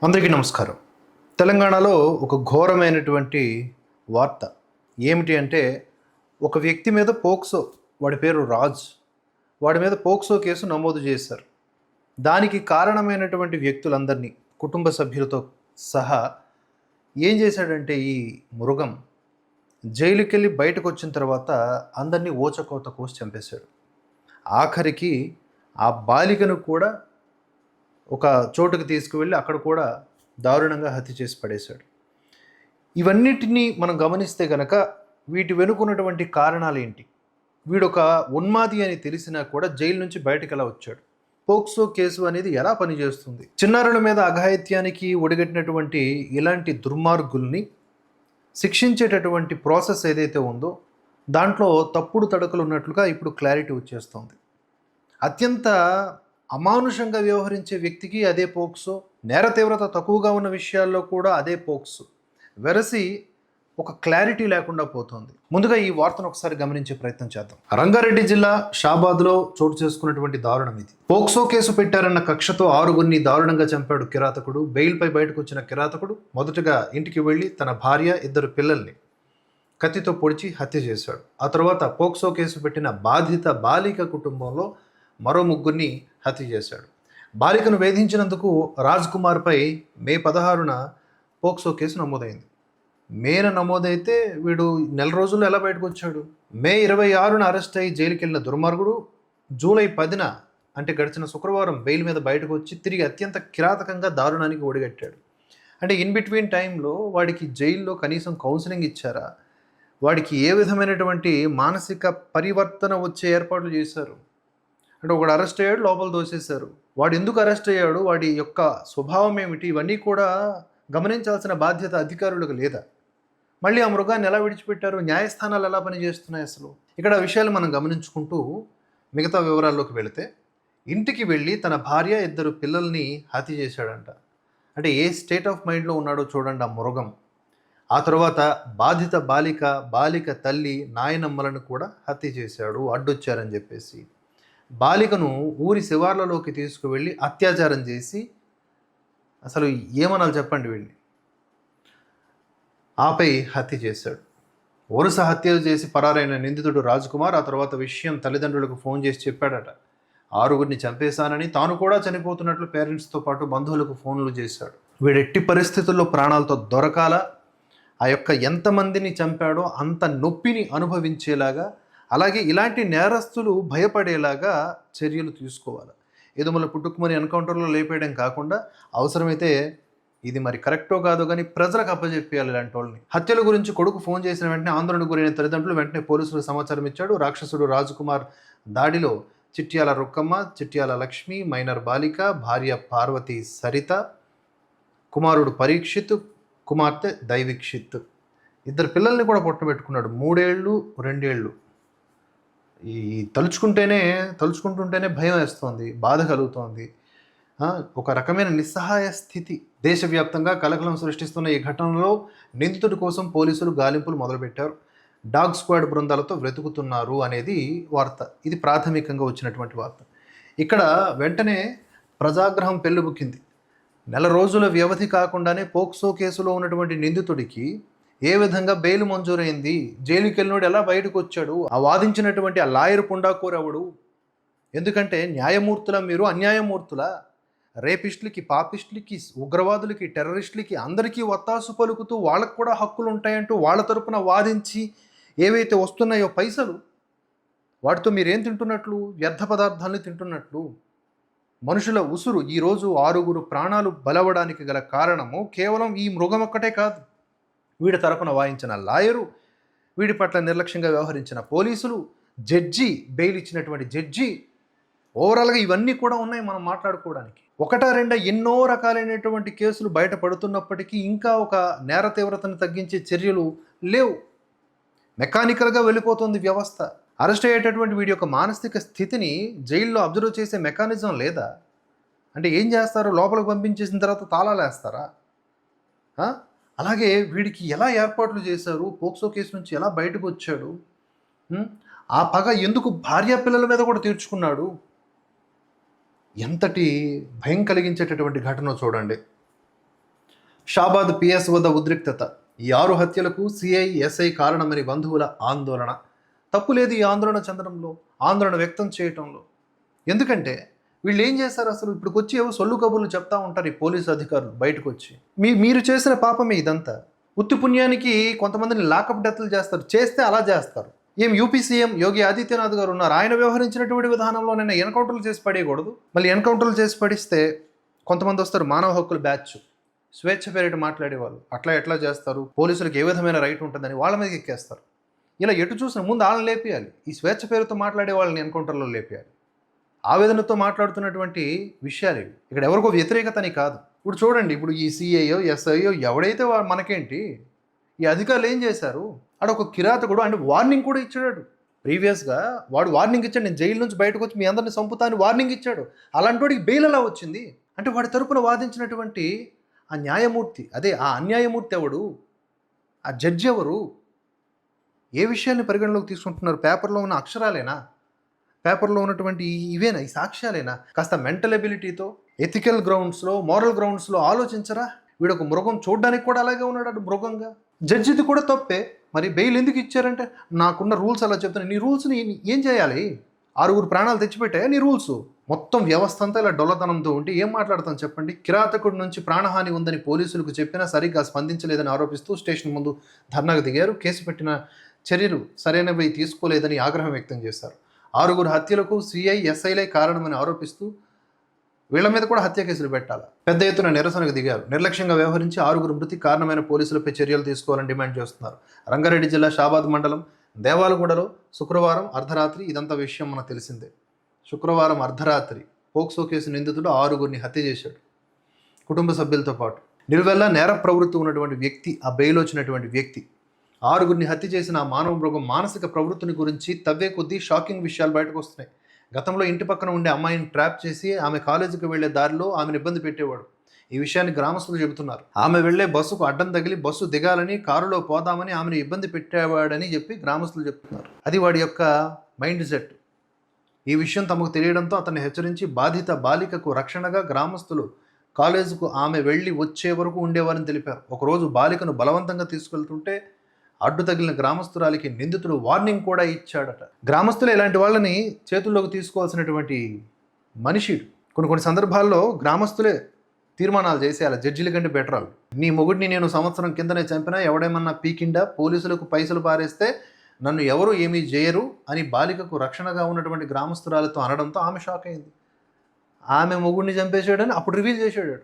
అందరికీ నమస్కారం. తెలంగాణలో ఒక ఘోరమైనటువంటి వార్త ఏమిటి అంటే, ఒక వ్యక్తి మీద పోక్సో, వాడి పేరు రాజ్. వాడి మీద పోక్సో కేసు నమోదు చేశారు. దానికి కారణమైనటువంటి వ్యక్తులందరినీ, కుటుంబ సభ్యులతో సహా ఏం చేశాడంటే ఈ మృగం జైలుకెళ్ళి బయటకొచ్చిన తర్వాత అందరినీ ఊచకోత కోసి చంపేశాడు. ఆఖరికి ఆ బాలికను కూడా ఒక చోటుకి తీసుకువెళ్ళి అక్కడ కూడా దారుణంగా హత్య చేసి పడేశాడు. ఇవన్నిటినీ మనం గమనిస్తే గనక వీటి వెనుకున్నటువంటి కారణాలేంటి? వీడొక ఉన్మాది అని తెలిసినా కూడా జైలు నుంచి బయటకు ఎలా వచ్చాడు? పోక్సో కేసు అనేది ఎలా పనిచేస్తుంది? చిన్నారుల మీద అఘాయిత్యానికి ఒడిగట్టినటువంటి ఇలాంటి దుర్మార్గుల్ని శిక్షించేటటువంటి ప్రాసెస్ ఏదైతే ఉందో దాంట్లో తప్పుడు తడకలు ఉన్నట్లుగా ఇప్పుడు క్లారిటీ వచ్చేస్తుంది. అత్యంత అమానుషంగా వ్యవహరించే వ్యక్తికి అదే పోక్సో, నేర తీవ్రత తక్కువగా ఉన్న విషయాల్లో కూడా అదే పోక్సో, వెరసి ఒక క్లారిటీ లేకుండా పోతుంది. ముందుగా ఈ వార్తను ఒకసారి గమనించే ప్రయత్నం చేద్దాం. రంగారెడ్డి జిల్లా షాబాద్లో చోటు చేసుకున్నటువంటి దారుణం ఇది. పోక్సో కేసు పెట్టారన్న కక్షతో 6గురిని దారుణంగా చంపాడు కిరాతకుడు. బెయిల్పై బయటకు వచ్చిన కిరాతకుడు మొదటగా ఇంటికి వెళ్ళి తన భార్య, 2 పిల్లల్ని కత్తితో పొడిచి హత్య చేశాడు. ఆ తర్వాత పోక్సో కేసు పెట్టిన బాధిత బాలిక కుటుంబంలో మరో 3గురిని హత్య చేశాడు. బాలికను వేధించినందుకు రాజ్ కుమార్పై మే 16న పోక్సో కేసు నమోదైంది. మేన నమోదైతే వీడు నెల రోజుల్లో ఎలా బయటకు వచ్చాడు? మే 26న అరెస్ట్ అయ్యి జైలుకి వెళ్ళిన దుర్మార్గుడు జూలై 10న అంటే గడిచిన శుక్రవారం బెయిల్ మీద బయటకు వచ్చి తిరిగి అత్యంత కిరాతకంగా దారుణానికి ఒడిగట్టాడు. అంటే ఇన్ బిట్వీన్ టైంలో వాడికి జైల్లో కనీసం కౌన్సిలింగ్ ఇచ్చారా? వాడికి ఏ విధమైనటువంటి మానసిక పరివర్తన వచ్చే ఏర్పాట్లు చేశారు? అంటే ఒకడు అరెస్ట్ అయ్యాడు, లోపల దోసేశారు. వాడు ఎందుకు అరెస్ట్ అయ్యాడు, వాడి యొక్క స్వభావం ఏమిటి, ఇవన్నీ కూడా గమనించాల్సిన బాధ్యత అధికారులకు లేదా? మళ్ళీ ఆ మృగాన్ని ఎలా విడిచిపెట్టారు? న్యాయస్థానాలు ఎలా పనిచేస్తున్నాయి అసలు? ఇక్కడ విషయాలు మనం గమనించుకుంటూ మిగతా వివరాల్లోకి వెళితే, ఇంటికి వెళ్ళి తన భార్య, 2 పిల్లల్ని హత్య చేశాడంట. అంటే ఏ స్టేట్ ఆఫ్ మైండ్లో ఉన్నాడో చూడండి ఆ మృగం. ఆ తర్వాత బాధిత బాలిక తల్లి, నాయనమ్మలను కూడా హత్య చేశాడు అడ్డొచ్చారని చెప్పేసి. బాలికను ఊరి శివార్లలోకి తీసుకువెళ్ళి అత్యాచారం చేసి, అసలు ఏమనాలి చెప్పండి వీళ్ళని, ఆపై హత్య చేశాడు. వరుస హత్యలు చేసి పరారైన నిందితుడు రాజ్ కుమార్ ఆ తర్వాత విషయం తల్లిదండ్రులకు ఫోన్ చేసి చెప్పాడట. 6గురిని చంపేశానని, తాను కూడా చనిపోతున్నట్లు పేరెంట్స్తో పాటు బంధువులకు ఫోన్లు చేశాడు. వీడెట్టి పరిస్థితుల్లో ప్రాణాలతో దొరకాల, ఆ యొక్క ఎంతమందిని చంపాడో అంత నొప్పిని అనుభవించేలాగా, అలాగే ఇలాంటి నేరస్తులు భయపడేలాగా చర్యలు తీసుకోవాలి. ఏదో మళ్ళీ పుట్టుకుమని ఎన్కౌంటర్లో లేపేయడం కాకుండా అవసరమైతే ఇది మరి కరెక్టో కాదో కానీ ప్రజలకు అప్పచెప్పేయాలి ఇలాంటి వాళ్ళని. హత్యల గురించి కొడుకు ఫోన్ చేసిన వెంటనే ఆందోళనకు గురైన తల్లిదండ్రులు వెంటనే పోలీసులకు సమాచారం ఇచ్చాడు. రాక్షసుడు రాజ్ కుమార్ దాడిలో చిట్యాల రుక్కమ్మ, చిట్యాల లక్ష్మి, మైనర్ బాలిక, భార్య పార్వతి సరిత, కుమారుడు పరీక్షిత్, కుమార్తె దైవిక్షిత్, 2 పిల్లల్ని కూడా పొట్టబెట్టుకున్నాడు. 3 ఏళ్ళు 2 ఏళ్ళు. ఈ తలుచుకుంటుంటేనే భయం వేస్తోంది, బాధ కలుగుతోంది. ఒక రకమైన నిస్సహాయ స్థితి. దేశవ్యాప్తంగా కలకలం సృష్టిస్తున్న ఈ ఘటనలో నిందితుడి కోసం పోలీసులు గాలింపులు మొదలుపెట్టారు. డాగ్ స్క్వాడ్ బృందాలతో వెతుకుతున్నారు అనేది వార్త. ఇది ప్రాథమికంగా వచ్చినటువంటి వార్త. ఇక్కడ వెంటనే ప్రజాగ్రహం పెళ్ళుబుక్కింది. నెల రోజుల వ్యవధి కాకుండానే పోక్సో కేసులో ఉన్నటువంటి నిందితుడికి ఏ విధంగా బెయిల్ మంజూరైంది, జైలుకి వెళ్ళినోడు ఎలా బయటకు వచ్చాడు, ఆ వాదించినటువంటి ఆ లాయర్ పుండాకోరు ఎవడు? ఎందుకంటే న్యాయమూర్తుల మీరు అన్యాయమూర్తుల? రేపిస్టులకి, పాపిస్టులకి, ఉగ్రవాదులకి, టెర్రరిస్టులకి అందరికీ ఒత్తాసు పలుకుతూ వాళ్ళకు కూడా హక్కులు ఉంటాయంటూ వాళ్ళ తరపున వాదించి ఏవైతే వస్తున్నాయో పైసలు, వాటితో మీరేం తింటున్నట్లు? వ్యర్థ పదార్థాలను తింటున్నట్లు. మనుషుల ఉసురు ఈరోజు 6గురు ప్రాణాలు బలవడానికి గల కారణము కేవలం ఈ మృగం ఒక్కటే కాదు. వీడి తరపున వాయించిన లాయరు, వీడి పట్ల నిర్లక్ష్యంగా వ్యవహరించిన పోలీసులు, జడ్జి, బెయిల్ ఇచ్చినటువంటి జడ్జి, ఓవరాల్గా ఇవన్నీ కూడా ఉన్నాయి మనం మాట్లాడుకోవడానికి. 1-2 ఎన్నో రకాలైనటువంటి కేసులు బయటపడుతున్నప్పటికీ ఇంకా ఒక నేర తీవ్రతను తగ్గించే చర్యలు లేవు. మెకానికల్గా వెళ్ళిపోతుంది వ్యవస్థ. అరెస్ట్ అయ్యేటటువంటి వీడి యొక్క మానసిక స్థితిని జైల్లో అబ్జర్వ్ చేసే మెకానిజం లేదా? అంటే ఏం చేస్తారు? లోపలికి పంపించేసిన తర్వాత తాళాలు వేస్తారా? అలాగే వీడికి ఎలా ఏర్పాట్లు చేశారు? పోక్సో కేసు నుంచి ఎలా బయటకు వచ్చాడు? ఆ పగ ఎందుకు భార్య పిల్లల మీద కూడా తీర్చుకున్నాడు? ఎంతటి భయం కలిగించేటటువంటి ఘటన చూడండి. షాబాద్ పిఎస్ వద్ద ఉద్రిక్తత. ఈ 6 హత్యలకు సిఐ, ఎస్ఐ కారణమని బంధువుల ఆందోళన. తప్పు లేదు ఈ ఆందోళన చెందడంలో, ఆందోళన వ్యక్తం చేయటంలో. ఎందుకంటే వీళ్ళు ఏం చేస్తారు అసలు? ఇప్పుడుకొచ్చి ఏవో సొల్లు కబుర్లు చెప్తా ఉంటారు ఈ పోలీసు అధికారులు బయటకు వచ్చి. మీరు చేసిన పాపమే ఇదంతా. ఉత్తి పుణ్యానికి కొంతమందిని లాకప్ డెత్లు చేస్తారు, చేస్తే అలా చేస్తారు. యూపీ సీఎం యోగి ఆదిత్యనాథ్ గారు ఉన్నారు, ఆయన వ్యవహరించినటువంటి విధానంలో నిన్న ఎన్కౌంటర్లు చేసి పడేయకూడదు. మళ్ళీ ఎన్కౌంటర్లు చేసి పడిస్తే కొంతమంది వస్తారు మానవ హక్కుల బ్యాచ్, స్వేచ్ఛ పేరిట మాట్లాడేవాళ్ళు. అట్లా ఎట్లా చేస్తారు, పోలీసులకు ఏ విధమైన రైట్ ఉంటుందని వాళ్ళ మీద ఎక్కేస్తారు. ఇలా ఎటు చూసిన ముందు వాళ్ళని లేపేయాలి, ఈ స్వేచ్ఛ పేరుతో మాట్లాడే వాళ్ళని ఎన్కౌంటర్లో లేపేయాలి. ఆవేదనతో మాట్లాడుతున్నటువంటి విషయాలు ఇవి. ఇక్కడ ఎవరికో వ్యతిరేకతని కాదు. ఇప్పుడు చూడండి, ఇప్పుడు ఈ సిఐఓ, ఎస్ఐఓ ఎవడైతే మనకేంటి, ఈ అధికారులు ఏం చేశారు? అక్కడ ఒక కిరాతకుడు అంటే వార్నింగ్ కూడా ఇచ్చాడు. ప్రీవియస్గా వాడు వార్నింగ్ ఇచ్చాడు, నేను జైలు నుంచి బయటకు వచ్చి మీ అందరిని చంపుతా అని వార్నింగ్ ఇచ్చాడు. అలాంటి వాడికి బెయిల్ ఎలా వచ్చింది? అంటే వాడి తరపున వాదించినటువంటి ఆ న్యాయమూర్తి, అదే ఆ అన్యాయమూర్తి ఎవడు, ఆ జడ్జి ఎవరు, ఏ విషయాన్ని పరిగణలోకి తీసుకుంటున్నారు? పేపర్లో ఉన్న అక్షరాలేనా, పేపర్లో ఉన్నటువంటి ఇవేనా, ఈ సాక్ష్యాలేనా? కాస్త మెంటల్ ఎబిలిటీతో, ఎథికల్ గ్రౌండ్స్లో, మోరల్ గ్రౌండ్స్లో ఆలోచించరా? వీడు ఒక మృగం, చూడడానికి కూడా అలాగే ఉన్నాడు, అటు మృగంగా. జడ్జిది కూడా తప్పే. మరి బెయిల్ ఎందుకు ఇచ్చారంటే నాకున్న రూల్స్ అలా చెప్తాను. నీ రూల్స్ని ఏం చేయాలి? 6 ప్రాణాలు తెచ్చిపెట్టాయా నీ రూల్స్? మొత్తం వ్యవస్థ అంతా ఇలా డొల్లతనంతో ఉంటే ఏం మాట్లాడతాం చెప్పండి? కిరాతకుడి నుంచి ప్రాణహాని ఉందని పోలీసులకు చెప్పినా సరిగ్గా స్పందించలేదని ఆరోపిస్తూ స్టేషన్ ముందు ధర్నాకు దిగారు. కేసు పెట్టిన చర్యలు సరైనవి తీసుకోలేదని ఆగ్రహం వ్యక్తం చేశారు. 6 హత్యలకు సిఐ, ఎస్ఐలే కారణమని ఆరోపిస్తూ వీళ్ళ మీద కూడా హత్య కేసులు పెట్టాలి. పెద్ద ఎత్తున నిరసనకు దిగారు. నిర్లక్ష్యంగా వ్యవహరించి 6 మృతికి కారణమైన పోలీసులపై చర్యలు తీసుకోవాలని డిమాండ్ చేస్తున్నారు. రంగారెడ్డి జిల్లా షాబాద్ మండలం దేవాలగూడలో శుక్రవారం అర్ధరాత్రి, ఇదంతా విషయం మనకు తెలిసిందే. శుక్రవారం అర్ధరాత్రి పోక్సో కేసు నిందితుడు 6 హత్య చేశాడు, కుటుంబ సభ్యులతో పాటు. నిలువెల్లా నేర ప్రవృత్తి ఉన్నటువంటి వ్యక్తి, ఆ బెయిల్ వచ్చినటువంటి వ్యక్తి 6 హత్య చేసిన ఆ మానవ మృగం మానసిక ప్రవృత్తిని గురించి తవ్వే కొద్దీ షాకింగ్ విషయాలు బయటకు వస్తున్నాయి. గతంలో ఇంటి పక్కన ఉండే అమ్మాయిని ట్రాప్ చేసి ఆమె కాలేజీకి వెళ్లే దారిలో ఆమెను ఇబ్బంది పెట్టేవాడు. ఈ విషయాన్ని గ్రామస్తులు చెబుతున్నారు. ఆమె వెళ్లే బస్సుకు అడ్డం తగిలి బస్సు దిగాలని, కారులో పోదామని ఆమెను ఇబ్బంది పెట్టేవాడని చెప్పి గ్రామస్తులు చెప్తున్నారు. అది వాడి యొక్క మైండ్ సెట్. ఈ విషయం తమకు తెలియడంతో అతన్ని హెచ్చరించి బాధిత బాలికకు రక్షణగా గ్రామస్తులు కాలేజీకు ఆమె వెళ్ళి వచ్చే వరకు ఉండేవారని తెలిపారు. ఒకరోజు బాలికను బలవంతంగా తీసుకెళ్తుంటే అడ్డు తగిలిన గ్రామస్తురాలికి నిందితుడు వార్నింగ్ కూడా ఇచ్చాడట. గ్రామస్తులు ఇలాంటి వాళ్ళని చేతుల్లోకి తీసుకోవాల్సినటువంటి మనిషి. కొన్ని సందర్భాల్లో గ్రామస్తులే తీర్మానాలు చేసేయాలి, జడ్జిల కంటే బెటర్ వాళ్ళు. నీ మొగుడిని నేను సంవత్సరం కిందనే చంపినా ఎవడేమన్నా పీకిండా, పోలీసులకు పైసలు పారేస్తే నన్ను ఎవరు ఏమీ చేయరు అని బాలికకు రక్షణగా ఉన్నటువంటి గ్రామస్తురాలతో అనడంతో ఆమె షాక్ అయింది. ఆమె మొగుడిని చంపేసాడని అప్పుడు రివీల్ చేసాడు.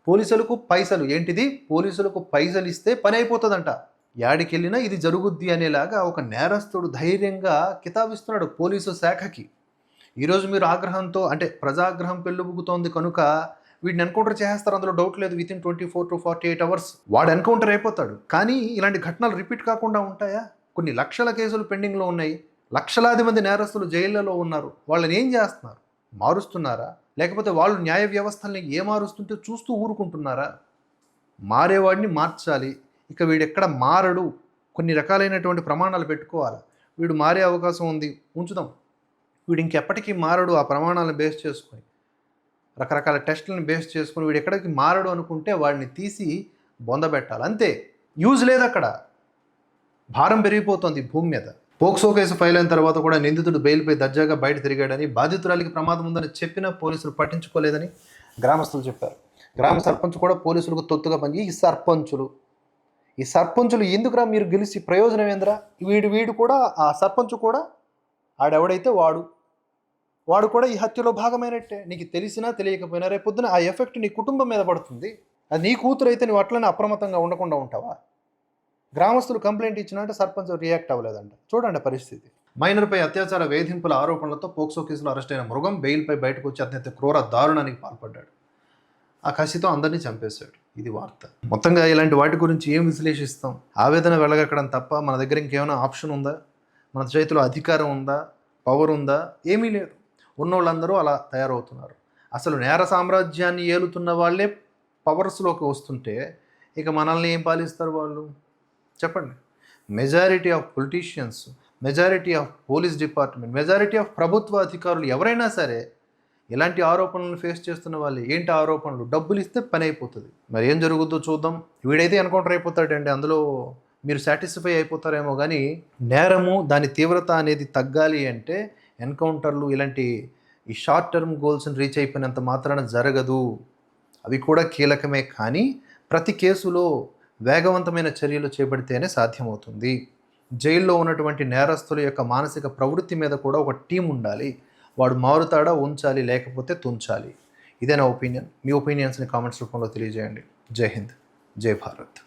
పోలీసులకు పైసలు ఏంటిది, పోలీసులకు పైసలు ఇస్తే పని అయిపోతుందంట, యాడికెళ్ళినా ఇది జరుగుద్ది అనేలాగా ఒక నేరస్తుడు ధైర్యంగా కితాబిస్తున్నాడు పోలీసు శాఖకి. ఈరోజు మీరు ఆగ్రహంతో, అంటే ప్రజాగ్రహం పెళ్ళుబుకుతోంది కనుక వీడిని ఎన్కౌంటర్ చేస్తారు, అందులో డౌట్ లేదు. వితిన్ 24 to 48 hours వాడు ఎన్కౌంటర్ అయిపోతాడు. కానీ ఇలాంటి ఘటనలు రిపీట్ కాకుండా ఉంటాయా? కొన్ని లక్షల కేసులు పెండింగ్లో ఉన్నాయి, లక్షలాది మంది నేరస్తులు జైళ్లలో ఉన్నారు. వాళ్ళని ఏం చేస్తున్నారు? మారుస్తున్నారా? లేకపోతే వాళ్ళు న్యాయ వ్యవస్థల్ని ఏ మారుస్తుంటే చూస్తూ ఊరుకుంటున్నారా? మారేవాడిని మార్చాలి. ఇక వీడెక్కడ మారడు, కొన్ని రకాలైనటువంటి ప్రమాణాలు పెట్టుకోవాలి. వీడు మారే అవకాశం ఉంది, ఉంచుదాం. వీడు ఇంకెప్పటికీ మారడు, ఆ ప్రమాణాలను బేస్ చేసుకొని, రకరకాల టెస్టులను బేస్ చేసుకొని వీడు ఎక్కడికి మారడు అనుకుంటే వాడిని తీసి బొందబెట్టాలి. అంతే, యూజ్ లేదు అక్కడ. భారం పెరిగిపోతుంది భూమి మీద. పోక్సో కేసు ఫైల్ అయిన తర్వాత కూడా నిందితుడు బెయిల్పై దర్జాగా బయట తిరిగాడని, బాధితురాలికి ప్రమాదం ఉందని చెప్పినా పోలీసులు పట్టించుకోలేదని గ్రామస్తులు చెప్పారు. గ్రామ సర్పంచ్ కూడా పోలీసులకు తొత్తుగా పని. ఈ సర్పంచులు ఎందుకురా మీరు గెలిచి ప్రయోజనం ఏందిరా? వీడు కూడా, ఆ సర్పంచ్ కూడా ఆడెవడైతే వాడు కూడా ఈ హత్యలో భాగమైనట్టే. నీకు తెలిసినా తెలియకపోయినా రేపొద్దున ఆ ఎఫెక్ట్ నీ కుటుంబం మీద పడుతుంది. అది నీ కూతురు అయితే నువ్వు అట్లనే అప్రమత్తంగా ఉండకుండా ఉంటావా? గ్రామస్తులు కంప్లైంట్ ఇచ్చినట్టే సర్పంచ్ రియాక్ట్ అవ్వలేదంట. చూడండి పరిస్థితి. మైనర్పై అత్యాచార వేధింపుల ఆరోపణలతో పోక్సో కేసులో అరెస్ట్ అయిన మృగం బెయిల్పై బయటకు వచ్చి అత్యంత క్రూర దారుణానికి పాల్పడ్డాడు. ఆ కసితో అందరినీ చంపేశాడు. ఇది వార్త. మొత్తంగా ఇలాంటి వాటి గురించి ఏం విశ్లేషిస్తాం? ఆవేదన వెళ్ళగక్కడం తప్ప మన దగ్గర ఇంకేమైనా ఆప్షన్ ఉందా? మన చేతిలో అధికారం ఉందా? పవర్ ఉందా? ఏమీ లేదు. ఉన్నోళ్ళందరూ అలా తయారవుతున్నారు. అసలు నేర సామ్రాజ్యాన్ని ఏలుతున్న వాళ్ళే పవర్స్లోకి వస్తుంటే ఇక మనల్ని ఏం పాలిస్తారు వాళ్ళు? చెప్పండి. Majority of politicians, majority of police department, majority of ప్రభుత్వ అధికారులు ఎవరైనా సరే ఇలాంటి ఆరోపణలను ఫేస్ చేస్తున్న వాళ్ళు ఏంటి ఆరోపణలు? డబ్బులు ఇస్తే పని అయిపోతుంది. మరి ఏం జరుగుద్దో చూద్దాం. వీడైతే ఎన్కౌంటర్ అయిపోతాడండి, అందులో మీరు సాటిస్ఫై అయిపోతారేమో. కానీ నేరము దాని తీవ్రత అనేది తగ్గాలి అంటే ఎన్కౌంటర్లు ఇలాంటి ఈ షార్ట్ టర్మ్ గోల్స్ని రీచ్ అయిపోయినంత మాత్రాన జరగదు. అవి కూడా కీలకమే, కానీ ప్రతి కేసులో వేగవంతమైన చర్యలు చేపడితేనే సాధ్యమవుతుంది. జైల్లో ఉన్నటువంటి నేరస్తుల యొక్క మానసిక ప్రవృత్తి మీద కూడా ఒక టీం ఉండాలి. వాడు మారుతాడా, ఉంచాలి, లేకపోతే తుంచాలి. ఇదే నా ఒపీనియన్. మీ ఒపీనియన్స్ని కామెంట్స్ రూపంలో తెలియజేయండి. జై హింద్, జై భారత్.